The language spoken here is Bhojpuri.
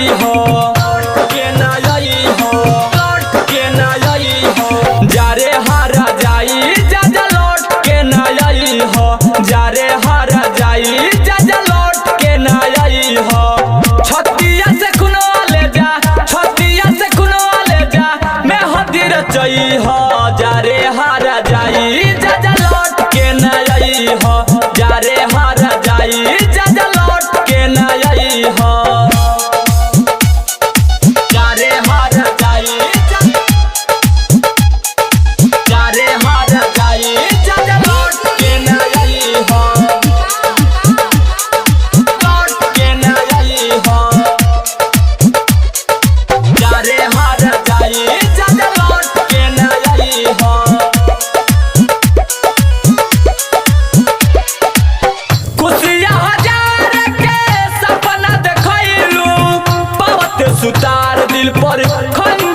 आई हो, के ना आई हो, के ना आई हो। जारे हारा जाई जाजा लौट के ना आई हो, जारे हारा जाई जाजा लौट के ना आई हो। छतिया से कुनो ले जा, छतिया से कुनो ले जा, मैं हदीर चई हो। जारे हारा जाई जाजा लौट के ना आई हो, जारे हारा जाई जाजा लौट के ना आई हो। जारे हारा जाई जारे हारा जाई जाजा लौट के ना आई हो, लौट के ना आई हो। जारे हारा जाई जाजा लौट के ना आई हो। खुशियाँ हजार के सपना देखैलू, पावत सुतार दिल पर खन